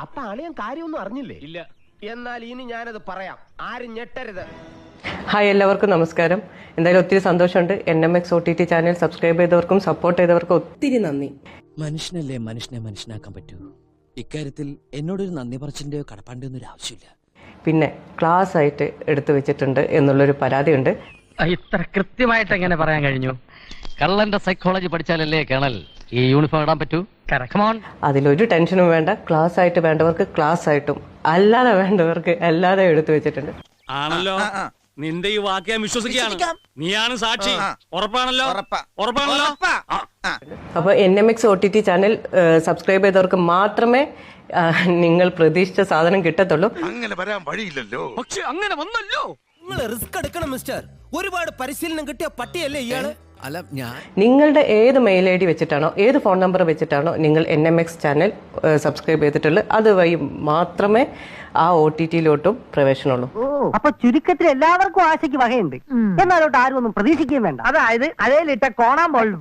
അപ്പൊ അളിയൻ കാര്യമൊന്നും അറിഞ്ഞില്ലേ? ഇല്ല. എന്നാൽ ഇനി ഞാനത് പറയാം, ആരും ഞെട്ടരുത്. ഹായ്, എല്ലാവർക്കും നമസ്കാരം. എന്തായാലും ഒത്തിരി സന്തോഷമുണ്ട്. NMX OTT ചാനൽ സബ്സ്ക്രൈബ് ചെയ്തവർക്കും സപ്പോർട്ട് ചെയ്തവർക്കും ഒത്തിരി നന്ദി. മനുഷ്യനല്ലേ മനുഷ്യനെ മനുഷ്യനാക്കാൻ പറ്റൂ. ഇക്കാര്യത്തിൽ എന്നോടൊരു നന്ദി പറച്ചിന്റെയോ കടപ്പാണ്ടിയോ ഒന്നും ആവശ്യമില്ല. പിന്നെ ക്ലാസ് ആയിട്ട് എടുത്തു വെച്ചിട്ടുണ്ട് എന്നുള്ളൊരു പരാതിയുണ്ട്. ഇത്ര കൃത്യമായിട്ട് എങ്ങനെ പറയാൻ കഴിഞ്ഞു? കള്ളന്റെ സൈക്കോളജി പഠിച്ചാലല്ലേ കേണൽ ഈ യൂണിഫോം ഇടാൻ പറ്റൂ. അതിലൊരു ടെൻഷനും വേണ്ട. ക്ലാസ് ആയിട്ട് വേണ്ടവർക്ക് ക്ലാസ് ആയിട്ടും, അല്ലാതെ വേണ്ടവർക്ക് അല്ലാതെ എടുത്തു വെച്ചിട്ടുണ്ട്. ആണല്ലോ, നിന്റെ ഈ വാക്യം വിശ്വസിക്കുകയാണ്. നീയാണ് സാക്ഷി. ഉറപ്പാണല്ലോ? ഉറപ്പാണല്ലോ. അപ്പൊ NMX OTT ചാനൽ സബ്സ്ക്രൈബ് ചെയ്തവർക്ക് മാത്രമേ നിങ്ങൾ പ്രതീക്ഷിച്ച സാധനം കിട്ടത്തുള്ളൂ. അങ്ങനെ വരാൻ വഴിയില്ലല്ലോ. പക്ഷെ അങ്ങനെ വന്നല്ലോ. നിങ്ങൾ റിസ്ക് എടുക്കണം മിസ്റ്റർ. ഒരുപാട് പരിശീലനം കിട്ടിയ പട്ടിയല്ലേ ഇയാള്? അല്ല, ഞാൻ നിങ്ങളുടെ ഏത് മെയിൽ ID വെച്ചിട്ടാണോ, ഏത് ഫോൺ നമ്പർ വെച്ചിട്ടാണോ നിങ്ങൾ NMX ചാനൽ സബ്സ്ക്രൈബ് ചെയ്തിട്ടുള്ളത്, അതുവഴി മാത്രമേ ആ OTTയിലോട്ടും പ്രവേശനമുള്ളൂ. അപ്പൊ ചുരുക്കത്തിൽ എല്ലാവർക്കും ആശയ്ക്ക് വകയുണ്ട്. എന്നാലോട്ട് ആരും ഒന്നും പ്രതീക്ഷിക്കുകയും വേണ്ട. അതായത് അതേലിട്ട കോണാൻ പോലെ.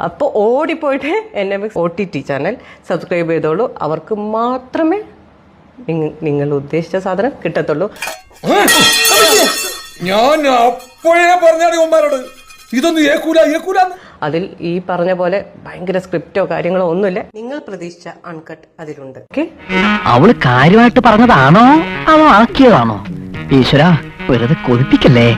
അപ്പോൾ ഓടിപ്പോയിട്ട് NMX OTT ചാനൽ സബ്സ്ക്രൈബ് ചെയ്തോളൂ. അവർക്ക് മാത്രമേ നിങ്ങൾ ഉദ്ദേശിച്ച സാധനം കിട്ടത്തുള്ളൂ. ഞാൻ അപ്പോഴേ പറഞ്ഞാണ് ഉമ്മാരോട് ഇതൊന്നും ഏക്കൂല. അതിൽ ഈ പറഞ്ഞ പോലെ ഭയങ്കര സ്ക്രിപ്റ്റോ കാര്യങ്ങളോ ഒന്നുമില്ല. നിങ്ങൾ പ്രതീക്ഷിച്ച അൺകട്ട് അതിലുണ്ട്. ഓക്കെ, അവള് കാര്യമായിട്ട് പറഞ്ഞതാണോ അതോ ആക്കിയതാണോ? ഈശ്വരാ, വെറുതെ കൊതിപ്പിക്കല്ലേ.